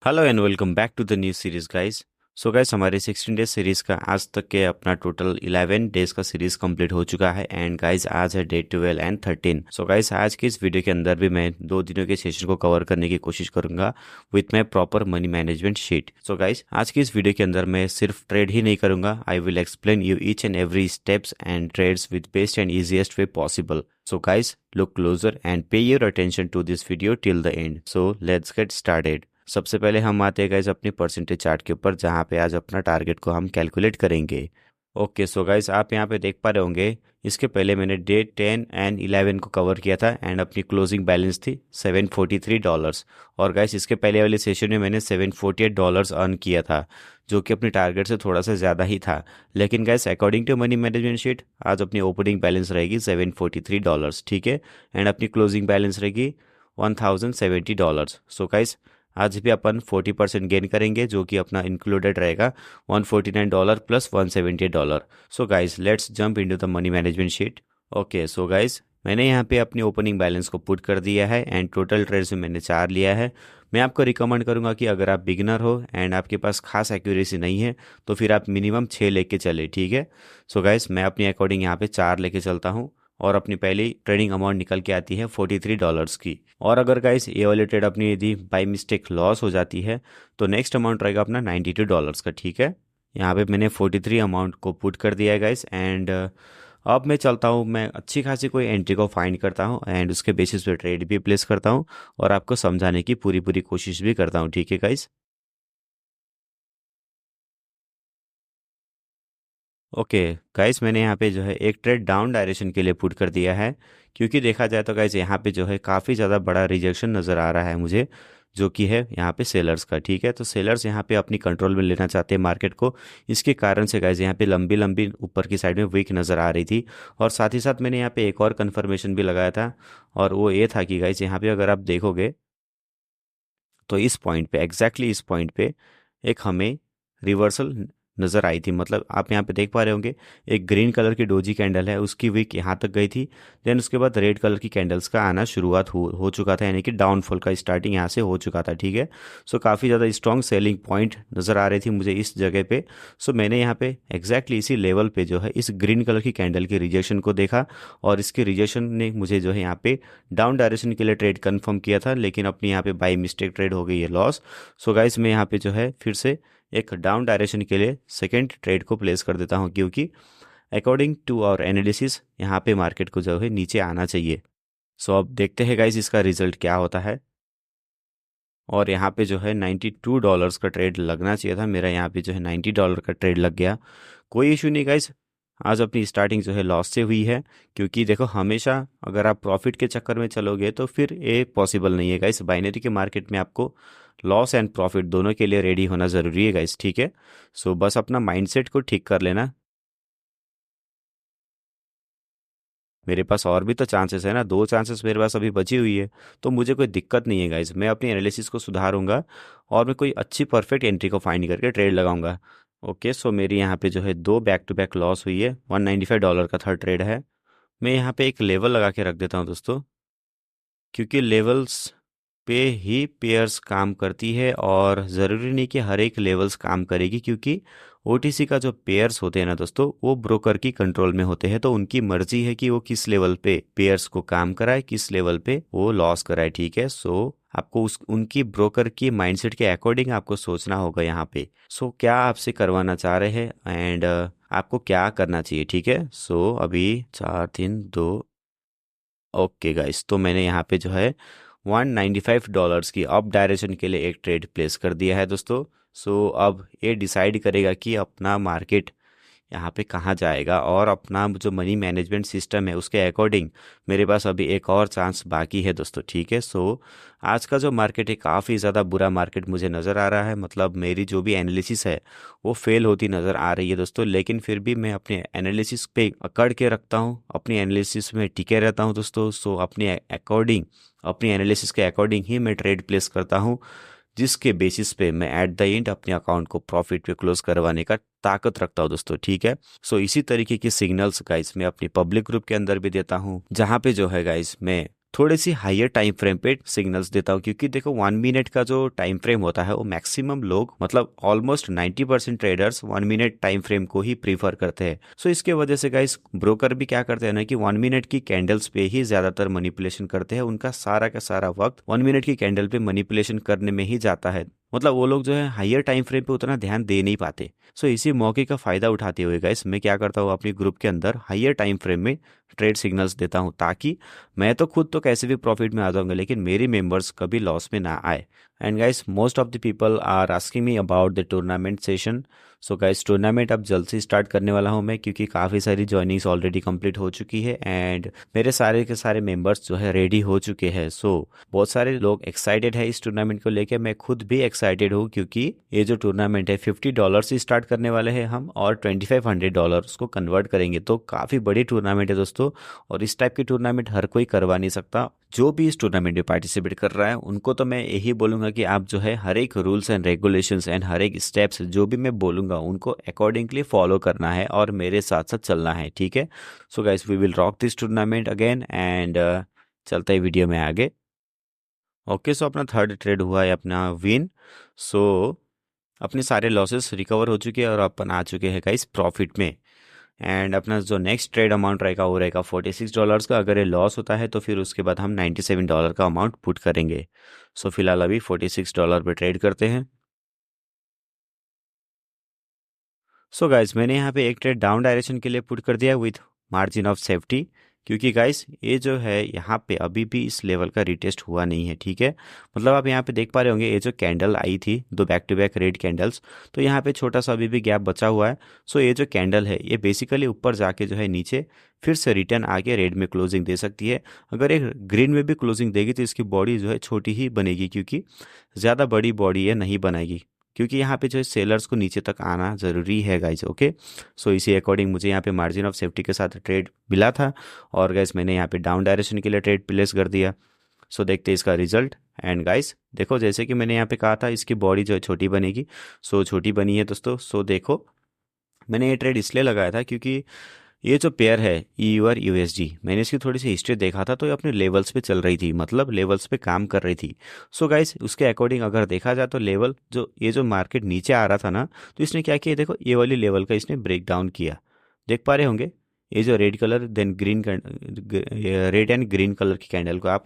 Hello and welcome back to the new series guys. So guys, हमारे 16 days series का आज तक के अपना टोटल 11 डेज का सीरीज कंप्लीट हो चुका है। एंड गाइस, आज है डे 12 एंड 13। सो गाइस, आज के इस वीडियो के अंदर भी मैं 2 दिनों के सेशन को कवर करने की कोशिश करूंगा with my proper money management sheet. So guys, आज की इस वीडियो के अंदर मैं सिर्फ ट्रेड ही नहीं करूंगा, I will explain you each and every steps and trades with best and easiest way possible. So guys, look closer and pay your attention to this video till the end. So let's get started. सबसे पहले हम आते हैं guys अपनी percentage chart के ऊपर, जहाँ पे आज अपना टारगेट को हम कैलकुलेट करेंगे। ओके, सो गाइज आप यहाँ पे देख पा रहे होंगे, इसके पहले मैंने डे 10 एंड 11 को कवर किया था एंड अपनी क्लोजिंग बैलेंस थी $743। और गाइज इसके पहले वाले सेशन में मैंने $748 अर्न किया था, जो कि अपनी टारगेट से थोड़ा सा ज़्यादा ही था। लेकिन guys according to money management sheet आज अपनी ओपनिंग बैलेंस रहेगी $743, ठीक है। एंड अपनी क्लोजिंग बैलेंस रहेगी $1070। सो गाइज आज भी अपन 40% गेन करेंगे, जो कि अपना इंक्लूडेड रहेगा $149 plus $178। So guys let's jump into the money management sheet. Okay, so guys मैंने यहाँ पे अपनी ओपनिंग बैलेंस को पुट कर दिया है एंड टोटल ट्रेड्स में मैंने 4 लिया है। मैं आपको रिकमेंड करूँगा कि अगर आप बिगिनर हो एंड आपके पास खास एक्यूरेसी नहीं है तो फिर आप मिनिमम 6 लेके चले, ठीक है। सो गाइज मैं अपनी अकॉर्डिंग यहाँ पे 4 लेके चलता हूँ और अपनी पहली ट्रेडिंग अमाउंट निकल के आती है $43 की। और अगर गाइस ये वाली ट्रेड अपनी यदि बाई मिस्टेक लॉस हो जाती है तो नेक्स्ट अमाउंट रहेगा अपना $92 का, ठीक है। यहाँ पे मैंने 43 अमाउंट को पुट कर दिया है गाइस। एंड अब मैं चलता हूँ, मैं अच्छी खासी कोई एंट्री को फाइंड करता हूँ एंड उसके बेसिस पे ट्रेड भी प्लेस करता हूँ और आपको समझाने की पूरी पूरी कोशिश भी करता हूँ, ठीक है गाइस। ओके गाइस, मैंने यहाँ पे जो है एक ट्रेड डाउन डायरेक्शन के लिए पुट कर दिया है, क्योंकि देखा जाए तो गाइस यहाँ पे जो है काफ़ी ज़्यादा बड़ा रिजेक्शन नज़र आ रहा है मुझे, जो कि है यहाँ पे सेलर्स का, ठीक है। तो सेलर्स यहाँ पे अपनी कंट्रोल में लेना चाहते हैं मार्केट को, इसके कारण से गाइस यहाँ पे लंबी लंबी ऊपर की साइड में वीक नज़र आ रही थी। और साथ ही साथ मैंने यहाँ पे एक और कन्फर्मेशन भी लगाया था, और वो ये था कि गाइस यहाँ पे अगर आप देखोगे तो इस पॉइंट पे, एग्जैक्टली इस पॉइंट पे एक हमें रिवर्सल नज़र आई थी। मतलब आप यहाँ पे देख पा रहे होंगे, एक ग्रीन कलर की डोजी कैंडल है, उसकी विक यहाँ तक गई थी। देन उसके बाद रेड कलर की कैंडल्स का आना शुरुआत हो चुका था, यानी कि डाउनफॉल का स्टार्टिंग यहाँ से हो चुका था, ठीक है। सो काफ़ी ज़्यादा स्ट्रॉन्ग सेलिंग पॉइंट नज़र आ रही थी मुझे इस जगह पे। सो मैंने यहाँ पे एग्जैक्टली इसी लेवल पे जो है इस ग्रीन कलर की कैंडल के रिजेक्शन को देखा, और इसके रिजेक्शन ने मुझे जो है यहाँ पे डाउन डायरेक्शन के लिए ट्रेड कंफर्म किया था, लेकिन अपनी यहाँ पे बाई मिस्टेक ट्रेड हो गई है लॉस। सो गाइस मैं यहाँ पे जो है फिर से एक डाउन डायरेक्शन के लिए सेकेंड ट्रेड को प्लेस कर देता हूँ, क्योंकि अकॉर्डिंग टू आवर एनालिसिस यहाँ पे मार्केट को जो है नीचे आना चाहिए। सो अब देखते हैं गाइस इसका रिजल्ट क्या होता है। और यहाँ पे जो है $92 का ट्रेड लगना चाहिए था मेरा, यहाँ पे जो है $90 का ट्रेड लग गया। कोई इशू नहीं गाइस, आज अपनी स्टार्टिंग जो है लॉस से हुई है, क्योंकि देखो हमेशा अगर आप प्रॉफिट के चक्कर में चलोगे तो फिर ये पॉसिबल नहीं है गाइस। बाइनरी के मार्केट में आपको लॉस एंड प्रॉफिट दोनों के लिए रेडी होना ज़रूरी है गाइस, ठीक है। सो बस अपना माइंडसेट को ठीक कर लेना। मेरे पास और भी तो चांसेस है ना, 2 चांसेस मेरे पास अभी बची हुई है, तो मुझे कोई दिक्कत नहीं है गाइस। मैं अपनी एनालिसिस को सुधारूंगा और मैं कोई अच्छी परफेक्ट एंट्री को फाइंड करके ट्रेड लगाऊंगा। ओके, सो मेरी यहाँ पे जो है 2 बैक टू बैक लॉस हुई है, $195 का थर्ड ट्रेड है। मैं यहाँ पे एक लेवल लगा के रख देता हूँ दोस्तों, क्योंकि लेवल्स पे ही पेयर्स काम करती है, और ज़रूरी नहीं कि हर एक लेवल्स काम करेगी, क्योंकि ओटीसी का जो पेयर्स होते हैं ना दोस्तों, वो ब्रोकर की कंट्रोल में होते हैं। तो उनकी मर्जी है कि वो किस लेवल पे पेयर्स को काम कराए, किस लेवल पे वो लॉस कराए, ठीक है। सो आपको उस उनकी ब्रोकर की माइंडसेट के अकॉर्डिंग आपको सोचना होगा यहाँ पे। सो क्या आपसे करवाना चाह रहे हैं एंड आपको क्या करना चाहिए, ठीक है। सो अभी 4 3 2। ओके गाइस, तो मैंने यहाँ पे जो है $195 की अप डायरेक्शन के लिए एक ट्रेड प्लेस कर दिया है दोस्तों। सो अब ये डिसाइड करेगा कि अपना मार्केट यहाँ पे कहाँ जाएगा, और अपना जो मनी मैनेजमेंट सिस्टम है उसके अकॉर्डिंग मेरे पास अभी एक और चांस बाकी है दोस्तों, ठीक है। सो आज का जो मार्केट है काफ़ी ज़्यादा बुरा मार्केट मुझे नज़र आ रहा है, मतलब मेरी जो भी एनालिसिस है वो फेल होती नज़र आ रही है दोस्तों। लेकिन फिर भी मैं अपने एनालिसिस पे अकड़ के रखता हूँ, अपनी एनालिसिस में टिके रहता हूँ दोस्तों। सो अपने अकॉर्डिंग, अपनी एनालिसिस के अकॉर्डिंग ही मैं ट्रेड प्लेस करता हूँ, जिसके बेसिस पे मैं एट द एंड अपने अकाउंट को प्रॉफिट पे क्लोज करवाने का ताकत रखता हूँ दोस्तों, ठीक है। इसी तरीके की सिग्नल्स गाइस मैं अपनी पब्लिक ग्रुप के अंदर भी देता हूँ, जहाँ पे जो है गाइस मैं थोड़ी सी हायर टाइम फ्रेम पे सिग्नल्स देता हूँ, क्योंकि देखो 1 मिनट का जो टाइम फ्रेम होता है वो मैक्सिमम लोग मतलब almost 90% traders 1 minute time frame को ही प्रीफर करते हैं। सो इसके वजह से गाइस ब्रोकर भी क्या करते हैं ना कि 1 मिनट की कैंडल्स पे ही ज्यादातर मैनिपुलेशन करते हैं। उनका सारा का सारा वक्त 1 मिनट की कैंडल पे मैनिपुलेशन करने में ही जाता है। मतलब वो लोग जो है हायर टाइम फ्रेम पे उतना ध्यान दे नहीं पाते। सो इसी मौके का फायदा उठाते हुए गाइस मैं क्या करता हूँ, अपने ग्रुप के अंदर हायर टाइम फ्रेम में ट्रेड सिग्नल्स देता हूँ, ताकि मैं तो खुद तो कैसे भी प्रॉफिट में आ जाऊंगा लेकिन मेरी मेंबर्स कभी लॉस में ना आए। And guys most of the people are asking me about the tournament session. So guys tournament अब जल्द से स्टार्ट करने वाला हूँ मैं, क्योंकि काफ़ी सारी ज्वाइनिंग्स ऑलरेडी कंप्लीट हो चुकी है एंड मेरे सारे के सारे मेंबर्स जो है रेडी हो चुके हैं। सो बहुत सारे लोग एक्साइटेड है इस टूर्नामेंट को लेकर, मैं खुद भी एक्साइटेड हूँ, क्योंकि ये जो टूर्नामेंट है $50 से स्टार्ट करने वाले हैं हम और $2500 उसको कन्वर्ट करेंगे। तो काफ़ी बड़ी टूर्नामेंट है दोस्तों, और इस टाइप की टूर्नामेंट हर कोई करवा नहीं सकता। जो भी इस टूर्नामेंट में पार्टिसिपेट कर रहा है उनको तो मैं यही बोलूंगा कि आप जो है हर एक रूल्स एंड रेगुलेशंस एंड हर एक स्टेप्स जो भी मैं बोलूंगा उनको अकॉर्डिंगली फॉलो करना है और मेरे साथ साथ चलना है, ठीक है। So guys we will rock this tournament again and चलते हैं वीडियो में आगे। ओके सो अपना थर्ड ट्रेड हुआ है अपना विन। सो अपने सारे लॉसेस रिकवर हो चुके हैं और अपन आ चुके हैं गाइस प्रॉफिट में। एंड अपना जो नेक्स्ट ट्रेड अमाउंट रहेगा वो रहेगा $46 का। अगर ये लॉस होता है तो फिर उसके बाद हम $97 का अमाउंट पुट करेंगे। सो फिलहाल अभी $46 पे ट्रेड करते हैं। सो गाइस मैंने यहाँ पे एक ट्रेड डाउन डायरेक्शन के लिए पुट कर दिया विथ मार्जिन ऑफ सेफ्टी, क्योंकि गाइस ये जो है यहाँ पे अभी भी इस लेवल का रिटेस्ट हुआ नहीं है, ठीक है। मतलब आप यहाँ पे देख पा रहे होंगे ये जो कैंडल आई थी दो back to back red candles, तो यहाँ पे छोटा सा अभी भी गैप बचा हुआ है। सो ये जो कैंडल है ये बेसिकली ऊपर जाके जो है नीचे फिर से रिटर्न आके रेड में क्लोजिंग दे सकती है। अगर ये ग्रीन में भी क्लोजिंग देगी तो इसकी बॉडी जो है छोटी ही बनेगी, क्योंकि ज़्यादा बड़ी बॉडी ये नहीं बनाएगी, क्योंकि यहाँ पे जो है सेलर्स को नीचे तक आना ज़रूरी है गाइज, ओके। सो इसी अकॉर्डिंग मुझे यहाँ पे मार्जिन ऑफ सेफ्टी के साथ ट्रेड मिला था और गाइज मैंने यहाँ पे डाउन डायरेक्शन के लिए ट्रेड प्लेस कर दिया। सो देखते हैं इसका रिजल्ट। एंड गाइज देखो जैसे कि मैंने यहाँ पे कहा था इसकी बॉडी जो है छोटी बनेगी, सो छोटी बनी है दोस्तों। सो देखो मैंने ये ट्रेड इसलिए लगाया था क्योंकि ये जो पेयर है EU और USD, मैंने इसकी थोड़ी सी हिस्ट्री देखा था तो ये अपने लेवल्स पे चल रही थी, मतलब लेवल्स पे काम कर रही थी। सो गाइस उसके अकॉर्डिंग अगर देखा जाए तो लेवल जो ये जो मार्केट नीचे आ रहा था ना, तो इसने क्या किया देखो ये वाली लेवल का इसने ब्रेक डाउन किया, देख पा रहे होंगे। ये जो red colour then green, red and green colour की कैंडल को आप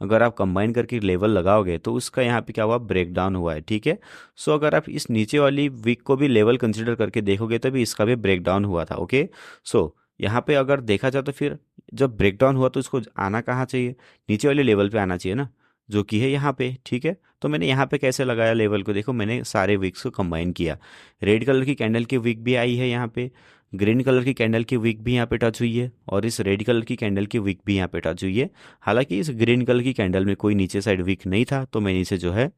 अगर आप कंबाइन करके लेवल लगाओगे तो उसका यहाँ पे क्या हुआ, ब्रेक डाउन हुआ है, ठीक है। सो अगर आप इस नीचे वाली वीक को भी लेवल कंसिडर करके देखोगे तो भी इसका भी ब्रेक डाउन हुआ था, ओके। सो यहाँ पे अगर देखा जाए तो फिर जब ब्रेक डाउन हुआ तो इसको आना कहाँ चाहिए, नीचे वाले लेवल पे आना चाहिए ना, जो कि है यहाँ पे, ठीक है। तो मैंने यहाँ पे कैसे लगाया लेवल को, देखो मैंने सारे वीक्स को कंबाइन किया। रेड कलर की कैंडल की वीक भी आई है यहाँ पे, ग्रीन कलर की कैंडल की वीक भी यहाँ पे टच हुई है और इस रेड कलर की कैंडल की वीक भी यहाँ पे टच हुई है। हालांकि इस ग्रीन कलर की कैंडल में कोई नीचे साइड वीक नहीं था तो मैंने इसे जो है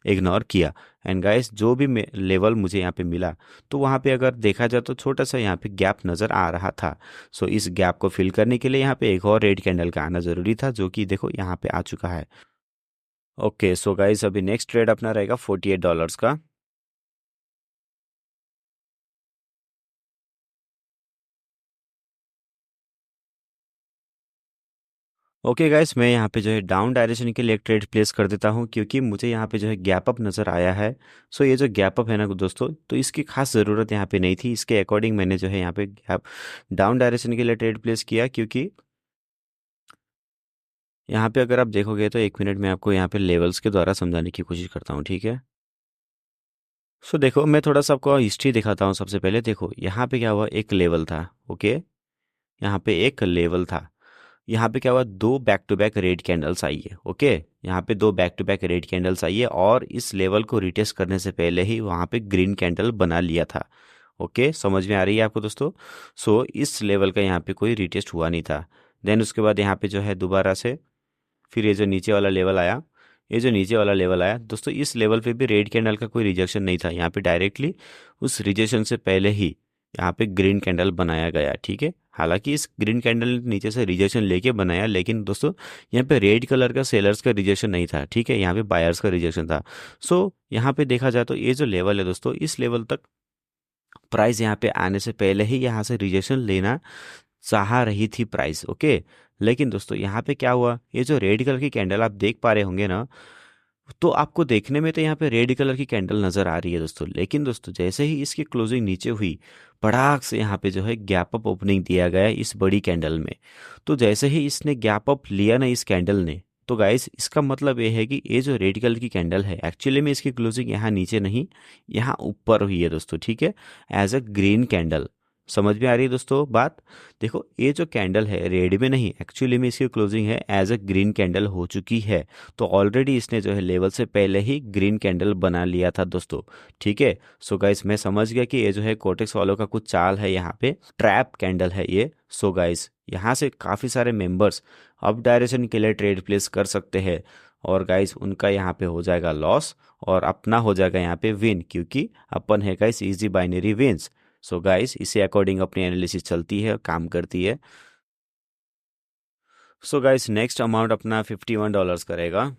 इग्नोर किया। एंड गाइस जो भी लेवल मुझे यहाँ पे मिला तो वहाँ पे अगर देखा जाए तो छोटा सा यहाँ पे गैप नज़र आ रहा था। सो इस गैप को फिल करने के लिए यहाँ पे एक और रेड कैंडल का आना ज़रूरी था, जो कि देखो यहाँ पे आ चुका है। ओके सो गाइस अभी नेक्स्ट ट्रेड अपना रहेगा $48 का। ओके गाइस मैं यहाँ पे जो है डाउन डायरेक्शन के लिए एक ट्रेड प्लेस कर देता हूँ, क्योंकि मुझे यहाँ पे जो है गैप अप नज़र आया है। सो ये जो गैप अप है ना दोस्तों, तो इसकी खास ज़रूरत यहाँ पे नहीं थी, इसके अकॉर्डिंग मैंने जो है यहाँ पे गैप डाउन डायरेक्शन के लिए ट्रेड प्लेस किया। क्योंकि यहाँ पे अगर आप देखोगे तो 1 मिनट में आपको यहाँ पे लेवल्स के द्वारा समझाने की कोशिश करता हूँ, ठीक है। सो देखो मैं थोड़ा सा आपको हिस्ट्री दिखाता हूँ। सबसे पहले देखो यहाँ पे क्या हुआ, एक लेवल था, ओके। यहाँ पे एक लेवल था, यहाँ पे क्या हुआ, दो back to back red candles आई है, ओके। यहाँ पे दो back to back red candles आई है और इस लेवल को रिटेस्ट करने से पहले ही वहाँ पे ग्रीन कैंडल बना लिया था, ओके। समझ में आ रही है आपको दोस्तों। सो इस लेवल का यहाँ पे कोई रिटेस्ट हुआ नहीं था। देन उसके बाद यहाँ पे जो है दोबारा से फिर ये जो नीचे वाला लेवल आया, ये जो नीचे वाला लेवल आया दोस्तों, इस लेवल पे भी रेड कैंडल का कोई रिजेक्शन नहीं था। यहाँ पे डायरेक्टली उस रिजेक्शन से पहले ही यहाँ पे ग्रीन कैंडल बनाया गया, ठीक है। हालांकि इस ग्रीन कैंडल ने नीचे से रिजेक्शन लेके बनाया, लेकिन दोस्तों यहाँ पे रेड कलर का सेलर्स का रिजेक्शन नहीं था, ठीक है। यहाँ पे बायर्स का रिजेक्शन था। सो यहाँ पे देखा जाए तो ये जो लेवल है दोस्तों, इस लेवल तक प्राइस यहाँ पे आने से पहले ही यहाँ से रिजेक्शन लेना चाह रही थी प्राइस, ओके। लेकिन दोस्तों यहाँ पे क्या हुआ, ये जो रेड कलर की कैंडल आप देख पा रहे होंगे ना, तो आपको देखने में तो यहाँ पे रेड कलर की कैंडल नजर आ रही है दोस्तों, लेकिन दोस्तों जैसे ही इसकी क्लोजिंग नीचे हुई, पड़ाक से यहाँ पे जो है गैप अप ओपनिंग दिया गया इस बड़ी कैंडल में। तो जैसे ही इसने गैप अप लिया ना इस कैंडल ने, तो गाइस इसका मतलब ये है कि ये जो रेड कलर की कैंडल है एक्चुअली में इसकी क्लोजिंग यहाँ नीचे नहीं, यहाँ ऊपर हुई है दोस्तों, ठीक है, एज अ ग्रीन कैंडल। समझ में आ रही है दोस्तों बात? देखो ये जो कैंडल है रेड में नहीं, एक्चुअली में इसकी क्लोजिंग है एज अ ग्रीन कैंडल हो चुकी है। तो ऑलरेडी इसने जो है लेवल से पहले ही ग्रीन कैंडल बना लिया था दोस्तों, ठीक है। सो गाइस मैं समझ गया कि ये जो है कोटेक्स वालों का कुछ चाल है, यहाँ पे ट्रैप कैंडल है ये। सो गाइस यहाँ से काफ़ी सारे मेंबर्स अप डायरेक्शन के लिए ट्रेड प्लेस कर सकते हैं, और गाइस उनका यहाँ पे हो जाएगा लॉस और अपना हो जाएगा यहाँ पे विन, क्योंकि अपन है guys easy binary wins. So guys इसी अकॉर्डिंग अपनी एनालिसिस चलती है, काम करती है। सो गाइस नेक्स्ट अमाउंट अपना $51 करेगा।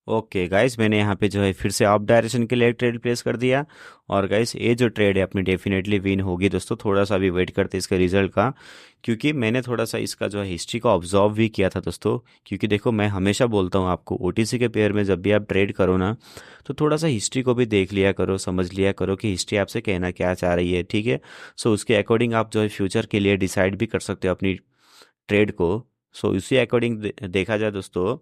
ओके गाइस मैंने यहाँ पे जो है फिर से अप डायरेक्शन के लिए ट्रेड प्लेस कर दिया, और गाइस ये जो ट्रेड है अपनी डेफिनेटली विन होगी दोस्तों। थोड़ा सा अभी वेट करते हैं इसके रिजल्ट का, क्योंकि मैंने थोड़ा सा इसका जो है हिस्ट्री को ऑब्जर्व भी किया था दोस्तों। क्योंकि देखो मैं हमेशा बोलता हूँ आपको, ओटीसी के पेयर में जब भी आप ट्रेड करो ना, तो थोड़ा सा हिस्ट्री को भी देख लिया करो, समझ लिया करो कि हिस्ट्री आपसे कहना क्या चाह रही है, ठीक है। सो उसके अकॉर्डिंग आप जो है फ्यूचर के लिए डिसाइड भी कर सकते हो अपनी ट्रेड को। सो इसी अकॉर्डिंग देखा जाए दोस्तों,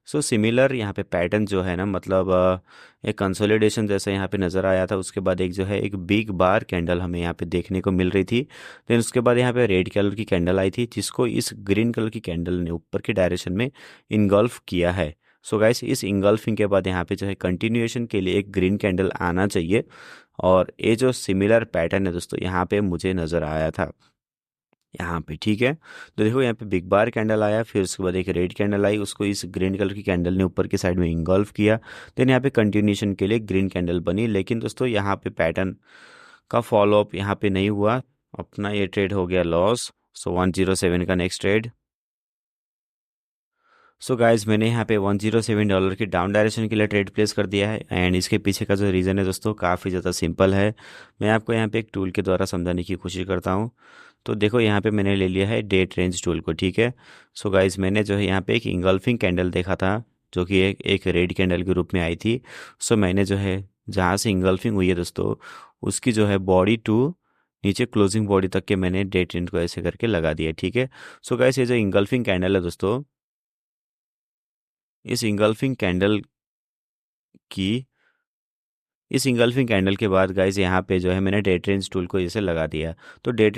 सो सिमिलर यहाँ पे पैटर्न जो है ना, मतलब एक कंसोलिडेशन जैसा यहाँ पे नज़र आया था। उसके बाद एक जो है एक बिग बार कैंडल हमें यहाँ पे देखने को मिल रही थी। देन उसके बाद यहाँ पे रेड कलर की कैंडल आई थी, जिसको इस ग्रीन कलर की कैंडल ने ऊपर की डायरेक्शन में इनगल्फ किया है। सो गाइस इस इनगल्फिंग के बाद यहाँ पे जो है कंटिन्यूएशन के लिए एक ग्रीन कैंडल आना चाहिए, और ये जो सिमिलर पैटर्न है दोस्तों यहाँ पे मुझे नज़र आया था यहाँ पे, ठीक है। तो देखो यहाँ पे बिग बार कैंडल आया, फिर उसके बाद एक रेड कैंडल आई, उसको इस ग्रीन कलर की कैंडल ने ऊपर की साइड में इंगल्फ किया। देन यहाँ पे कंटिन्यूशन के लिए ग्रीन कैंडल बनी, लेकिन दोस्तों यहाँ पे पैटर्न का फॉलोअप यहाँ पे नहीं हुआ, अपना ये ट्रेड हो गया लॉस। सो 107 का नेक्स्ट ट्रेड। सो गाइज मैंने यहाँ पे $107 की डाउन डायरेक्शन के लिए ट्रेड प्लेस कर दिया है, एंड इसके पीछे का जो रीज़न है दोस्तों काफ़ी ज़्यादा सिंपल है। मैं आपको यहाँ पे एक टूल के द्वारा समझाने की कोशिश करता हूँ। तो देखो यहाँ पे मैंने ले लिया है डेट रेंज टूल को, ठीक है। सो गाइज मैंने जो है यहाँ पे एक इंगल्फिंग कैंडल देखा था, जो कि एक रेड कैंडल के रूप में आई थी। सो मैंने जो है जहाँ से इंगल्फिंग हुई है दोस्तों, उसकी जो है बॉडी टू नीचे क्लोजिंग बॉडी तक के मैंने डेट रेंज को ऐसे करके लगा दिया, ठीक है। सो गाइस ये जो इंगल्फिंग कैंडल है दोस्तों, इस इंगल्फिंग कैंडल की इस इंगल्फिंग कैंडल के बाद गाइज यहाँ पे जो है मैंने डेट रेंज टूल को जैसे लगा दिया। तो डेट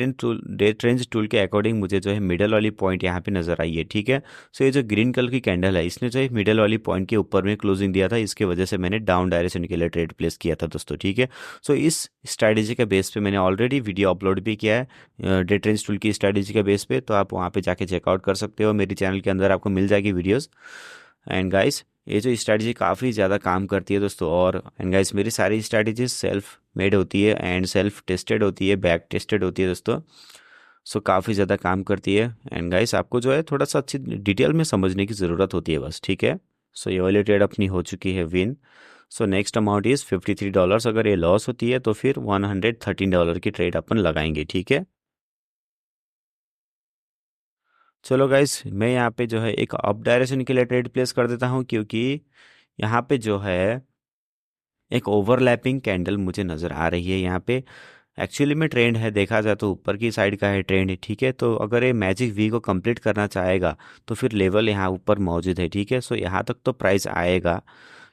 रेंज टूल के अकॉर्डिंग मुझे जो है मिडल वाली पॉइंट यहाँ पे नजर आई है, ठीक है। सो ये जो ग्रीन कलर की कैंडल है, इसने जो है मिडल वाली पॉइंट के ऊपर में क्लोजिंग दिया था, इसकी वजह से मैंने डाउन डायरेक्शन के लिए ट्रेड प्लेस किया था दोस्तों, ठीक है। सो इस स्ट्रैटेजी के बेस पे मैंने ऑलरेडी वीडियो अपलोड भी किया है डेट रेंज टूल की स्ट्रैटेजी के बेस पे, तो आप वहाँ पे जाके चेकआउट कर सकते हो, मेरी चैनल के अंदर आपको मिल जाएगी वीडियोज़। एंड गाइस ये जो स्ट्रैटेजी काफ़ी ज़्यादा काम करती है दोस्तों, और एंड गाइस मेरी सारी स्ट्रैटेजी सेल्फ मेड होती है एंड सेल्फ टेस्टेड होती है, बैक टेस्टेड होती है दोस्तों। सो काफ़ी ज़्यादा काम करती है, एंड गाइस आपको जो है थोड़ा सा अच्छी डिटेल में समझने की ज़रूरत होती है बस, ठीक है। सो ये वाली ट्रेड अपनी हो चुकी है win. So next amount is $53। अगर ये लॉस होती है तो फिर $113 की ट्रेड अपन लगाएंगे, ठीक है। चलो गाइस मैं यहाँ पे जो है एक अप डायरेक्शन के लिए ट्रेड प्लेस कर देता हूँ, क्योंकि यहाँ पे जो है एक ओवरलैपिंग कैंडल मुझे नज़र आ रही है यहाँ पे। एक्चुअली में ट्रेंड है, देखा जाए तो ऊपर की साइड का है ट्रेंड, ठीक है। तो अगर ये मैजिक वी को कंप्लीट करना चाहेगा तो फिर लेवल यहाँ ऊपर मौजूद है, ठीक है। सो यहाँ तक तो प्राइस आएगा,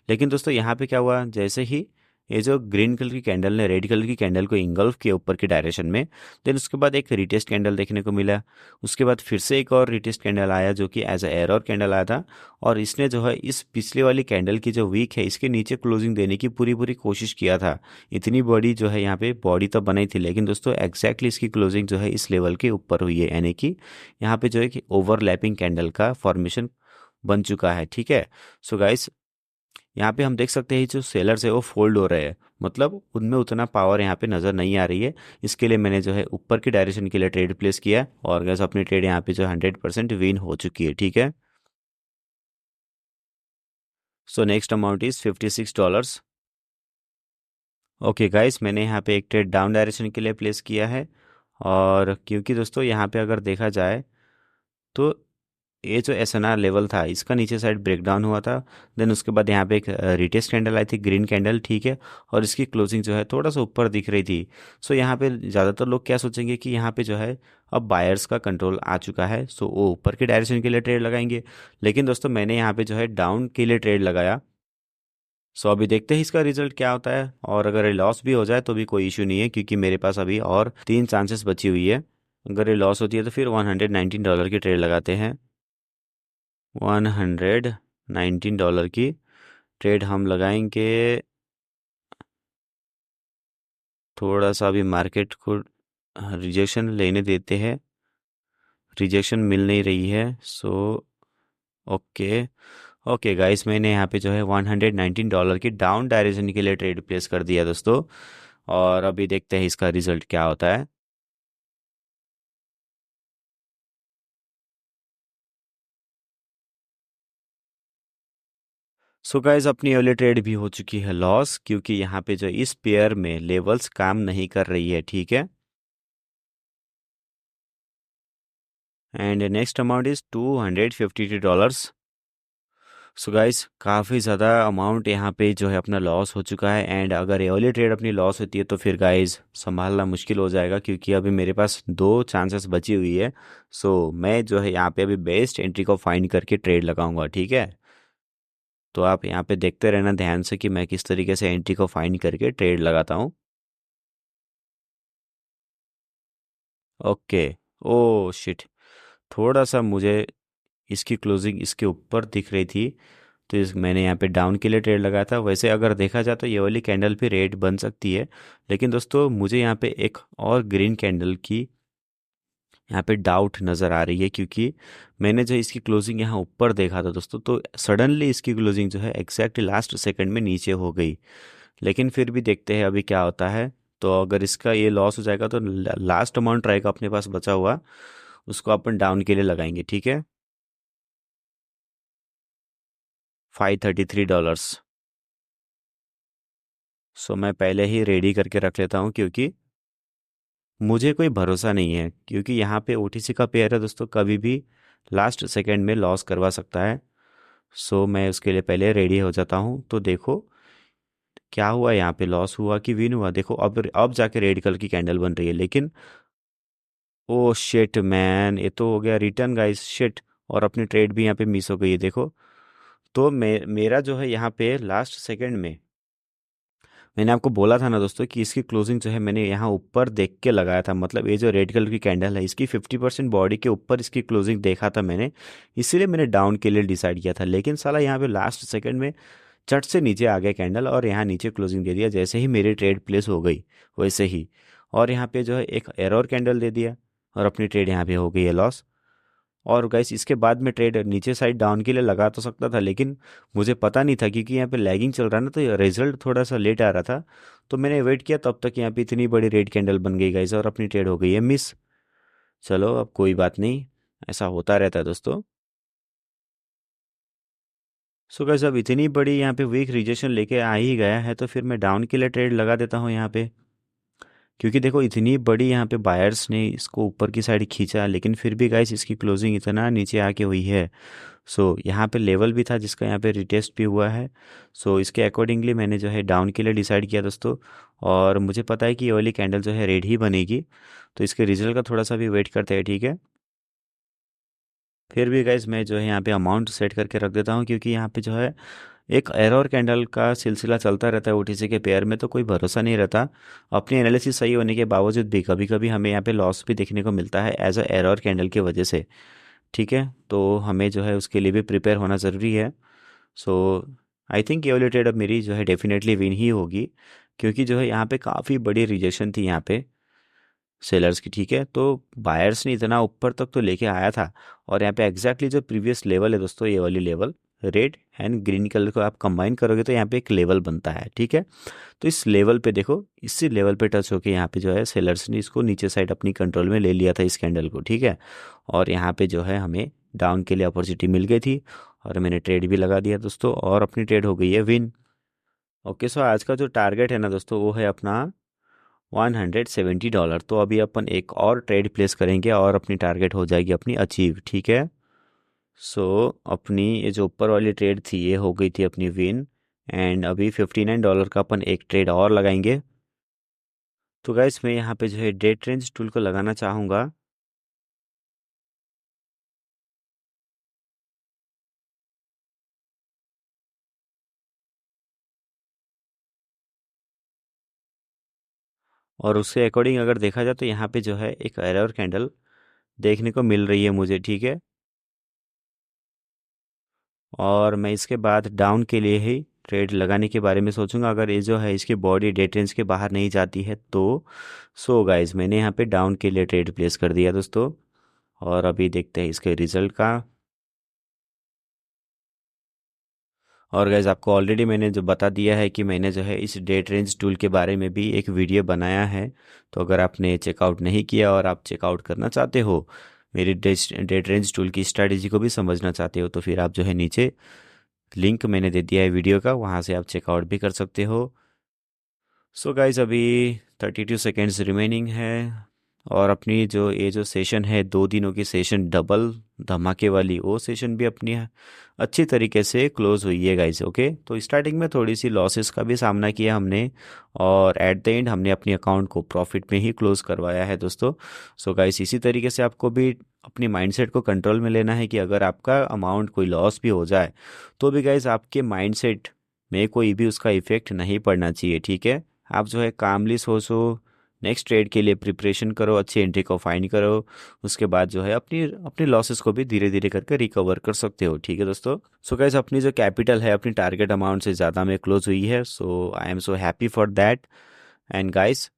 लेकिन दोस्तों यहाँ पे क्या हुआ, जैसे ही ये जो ग्रीन कलर की कैंडल ने रेड कलर की कैंडल को इंगल्फ किया ऊपर की डायरेक्शन में, देन उसके बाद एक रिटेस्ट कैंडल देखने को मिला। उसके बाद फिर से एक और रिटेस्ट कैंडल आया, जो कि एज अ एरर कैंडल आया था, और इसने जो है इस पिछले वाली कैंडल की जो वीक है इसके नीचे क्लोजिंग देने की पूरी पूरी कोशिश किया था। इतनी बड़ी जो है यहाँ पे बॉडी तो बनाई थी, लेकिन दोस्तों एग्जैक्टली इसकी क्लोजिंग जो है इस लेवल के ऊपर हुई है, यानी कि यहाँ पे जो है कि ओवरलैपिंग कैंडल का फॉर्मेशन बन चुका है, ठीक है। सो गाइस यहाँ पे हम देख सकते हैं जो सेलर्स है वो फोल्ड हो रहे हैं, मतलब उनमें उतना पावर यहाँ पे नज़र नहीं आ रही है। इसके लिए मैंने जो है ऊपर की डायरेक्शन के लिए ट्रेड प्लेस किया, और गैस अपनी ट्रेड यहाँ पे जो 100% विन हो चुकी है, ठीक है। So next amount is $56। Okay guys मैंने यहाँ पे एक ट्रेड डाउन डायरेक्शन के लिए प्लेस किया है, और क्योंकि दोस्तों यहाँ पे अगर देखा जाए तो ये जो SNR लेवल था इसका नीचे साइड ब्रेक डाउन हुआ था। देन उसके बाद यहाँ पे एक रिटेस्ट कैंडल आई थी, ग्रीन कैंडल, ठीक है। और इसकी क्लोजिंग जो है थोड़ा सा ऊपर दिख रही थी। सो यहाँ पे ज़्यादातर लोग क्या सोचेंगे कि यहाँ पे जो है अब बायर्स का कंट्रोल आ चुका है, सो वो ऊपर के डायरेक्शन के लिए ट्रेड लगाएंगे। लेकिन दोस्तों मैंने यहाँ पे जो है डाउन के लिए ट्रेड लगाया। सो अभी देखते हैं इसका रिजल्ट क्या होता है, और अगर ये लॉस भी हो जाए तो भी कोई इशू नहीं है, क्योंकि मेरे पास अभी और 3 चांसेस बची हुई है। अगर ये लॉस होती है तो फिर $119 की ट्रेड लगाते हैं। $119 की ट्रेड हम लगाएंगे। थोड़ा सा अभी मार्केट को रिजेक्शन लेने देते हैं। रिजेक्शन मिल नहीं रही है, सो ओके। ओके गाइस, मैंने यहाँ पे जो है $119 की डाउन डायरेक्शन के लिए ट्रेड प्लेस कर दिया दोस्तों। और अभी देखते हैं इसका रिजल्ट क्या होता है। सो गाइस, अपनी अर्ली ट्रेड भी हो चुकी है लॉस, क्योंकि यहाँ पे जो इस पेयर में लेवल्स काम नहीं कर रही है, ठीक है। And next amount is $252। So guys, काफ़ी ज़्यादा अमाउंट यहाँ पे जो है अपना लॉस हो चुका है। एंड अगर ये अर्ली ट्रेड अपनी लॉस होती है तो फिर गाइस संभालना मुश्किल हो जाएगा, क्योंकि अभी मेरे पास 2 चांसेस बची हुई है। सो मैं जो है यहाँ पे अभी बेस्ट एंट्री को फाइंड करके ट्रेड लगाऊंगा, ठीक है। तो आप यहाँ पे देखते रहना ध्यान से कि मैं किस तरीके से एंट्री को फाइंड करके ट्रेड लगाता हूँ। ओके। ओ शिट, थोड़ा सा मुझे इसकी क्लोजिंग इसके ऊपर दिख रही थी, तो मैंने यहाँ पे डाउन के लिए ट्रेड लगाया था। वैसे अगर देखा जाए तो ये वाली कैंडल भी रेड बन सकती है, लेकिन दोस्तों मुझे यहाँ पे एक और ग्रीन कैंडल की यहाँ पे डाउट नज़र आ रही है, क्योंकि मैंने जो इसकी क्लोजिंग यहाँ ऊपर देखा था दोस्तों, तो सडनली इसकी क्लोजिंग जो है एग्जैक्टली लास्ट सेकंड में नीचे हो गई। लेकिन फिर भी देखते हैं अभी क्या होता है। तो अगर इसका ये लॉस हो जाएगा तो लास्ट अमाउंट रहेगा अपने पास बचा हुआ, उसको अपन डाउन के लिए लगाएंगे, ठीक है। $533। सो मैं पहले ही रेडी करके रख लेता हूँ, क्योंकि मुझे कोई भरोसा नहीं है, क्योंकि यहाँ पे OTC का पेयर है दोस्तों, कभी भी लास्ट सेकंड में लॉस करवा सकता है। सो मैं उसके लिए पहले रेडी हो जाता हूँ। तो देखो क्या हुआ, यहाँ पे लॉस हुआ कि विन हुआ, देखो अब जाके रेड कलर की कैंडल बन रही है, लेकिन ओ शिट मैन, ये तो हो गया रिटर्न गाइस, शिट। और अपनी ट्रेड भी यहाँ पे मिस हो गई है, देखो। तो मेरा जो है यहाँ पे लास्ट सेकंड में मैंने आपको बोला था ना दोस्तों कि इसकी क्लोजिंग जो है मैंने यहाँ ऊपर देख के लगाया था, मतलब ये जो रेड कलर की कैंडल है इसकी 50% बॉडी के ऊपर इसकी क्लोजिंग देखा था मैंने, इसीलिए मैंने डाउन के लिए डिसाइड किया था। लेकिन साला यहाँ पे लास्ट सेकंड में चट से नीचे आ गया कैंडल, और यहाँ नीचे क्लोजिंग दे दिया, जैसे ही मेरी ट्रेड प्लेस हो गई वैसे ही। और यहाँ पे जो है एक एरर कैंडल दे दिया, और अपनी ट्रेड यहाँ पे हो गई है लॉस। और गैस इसके बाद में ट्रेड नीचे साइड डाउन के लिए लगा तो सकता था, लेकिन मुझे पता नहीं था, क्योंकि यहाँ पे लैगिंग चल रहा है ना, तो रिजल्ट थोड़ा सा लेट आ रहा था। तो मैंने वेट किया, तब तक यहाँ पे इतनी बड़ी रेड कैंडल बन गई गैस, और अपनी ट्रेड हो गई है मिस। चलो अब कोई बात नहीं, ऐसा होता रहता है दोस्तों। सो गैस, अब इतनी बड़ी यहाँ पे वीक रिजेक्शन लेके आ ही गया है, तो फिर मैं डाउन के लिए ट्रेड लगा देता हूँ यहाँ पे। क्योंकि देखो इतनी बड़ी यहाँ पे बायर्स ने इसको ऊपर की साइड खींचा, लेकिन फिर भी गाइस इसकी क्लोजिंग इतना नीचे आके हुई है। सो यहाँ पे लेवल भी था जिसका यहाँ पे रिटेस्ट भी हुआ है। सो इसके अकॉर्डिंगली मैंने जो है डाउन के लिए डिसाइड किया दोस्तों। और मुझे पता है कि ये वाली कैंडल जो है रेड ही बनेगी, तो इसके रिजल्ट का थोड़ा सा भी वेट करते हैं, ठीक है। फिर भी गाइज मैं जो है यहाँ पे अमाउंट सेट करके रख देता हूँ, क्योंकि यहाँ पे जो है एक एरर कैंडल का सिलसिला चलता रहता है OTC के पेयर में, तो कोई भरोसा नहीं रहता। अपनी एनालिसिस सही होने के बावजूद भी कभी कभी हमें यहाँ पे लॉस भी देखने को मिलता है एज अ एरर कैंडल की वजह से, ठीक है। तो हमें जो है उसके लिए भी प्रिपेयर होना ज़रूरी है। सो आई थिंक ये वाली ट्रेड अब मेरी जो है डेफिनेटली विन ही होगी, क्योंकि जो है यहाँ पे काफ़ी बड़ी रिजेक्शन थी यहाँ पे सेलर्स की, ठीक है। तो बायर्स ने इतना ऊपर तक तो लेके आया था, और यहाँ पे एग्जैक्टली जो प्रीवियस लेवल है दोस्तों, ये वाली level red and green colour को आप कंबाइन करोगे तो यहाँ पे एक लेवल बनता है, ठीक है। तो इस लेवल पे देखो, इसी लेवल पे टच होके यहाँ पे जो है सेलर्स ने इसको नीचे साइड अपनी कंट्रोल में ले लिया था इस कैंडल को, ठीक है। और यहाँ पे जो है हमें डाउन के लिए अपॉर्चुनिटी मिल गई थी, और मैंने ट्रेड भी लगा दिया दोस्तों, और अपनी ट्रेड हो गई है विन। ओके, सो आज का जो टारगेट है ना दोस्तों, वो है अपना $170। तो अभी अपन एक और ट्रेड प्लेस करेंगे और अपनी टारगेट हो जाएगी अपनी अचीव, ठीक है। सो अपनी ये जो ऊपर वाली ट्रेड थी ये हो गई थी अपनी विन। एंड अभी $59 का अपन एक ट्रेड और लगाएंगे। तो गाइस मैं यहाँ पे जो है डेट रेंज टूल को लगाना चाहूँगा। और उसके अकॉर्डिंग अगर देखा जाए तो यहाँ पे जो है एक एरर कैंडल देखने को मिल रही है मुझे, ठीक है। और मैं इसके बाद डाउन के लिए ही ट्रेड लगाने के बारे में सोचूंगा, अगर ये जो है इसकी बॉडी डेट रेंज के बाहर नहीं जाती है तो। सो गाइस मैंने यहाँ पे डाउन के लिए ट्रेड प्लेस कर दिया दोस्तों। और अभी देखते हैं इसके रिजल्ट का। और गाइज आपको ऑलरेडी मैंने जो बता दिया है कि मैंने जो है इस डेट रेंज टूल के बारे में भी एक वीडियो बनाया है। तो अगर आपने चेकआउट नहीं किया और आप चेकआउट करना चाहते हो, मेरी डेट रेंज टूल की स्ट्रैटेजी को भी समझना चाहते हो, तो फिर आप जो है नीचे लिंक मैंने दे दिया है वीडियो का, वहाँ से आप चेकआउट भी कर सकते हो। सो गाइज अभी 32 सेकेंड्स रिमेनिंग है। और अपनी जो ये जो सेशन है 2 दिनों की सेशन डबल धमाके वाली, वो सेशन भी अपनी अच्छी तरीके से क्लोज हुई है गाइज। ओके, तो स्टार्टिंग में थोड़ी सी लॉसेस का भी सामना किया हमने, और एट द एंड हमने अपनी अकाउंट को प्रॉफिट में ही क्लोज करवाया है दोस्तों। सो गाइज इसी तरीके से आपको भी अपनी माइंडसेट को कंट्रोल में लेना है कि अगर आपका अमाउंट कोई लॉस भी हो जाए तो भी गाइज आपके माइंडसेट में कोई भी उसका इफेक्ट नहीं पड़ना चाहिए, ठीक है। आप जो है कामली सोचो, नेक्स्ट ट्रेड के लिए प्रिपरेशन करो, अच्छी एंट्री को फाइंड करो। उसके बाद जो है अपनी अपनी लॉसेस को भी धीरे धीरे करके रिकवर कर सकते हो, ठीक है दोस्तों। सो गाइस अपनी जो कैपिटल है अपनी टारगेट अमाउंट से ज़्यादा में क्लोज हुई है, so I am so happy for that. And guys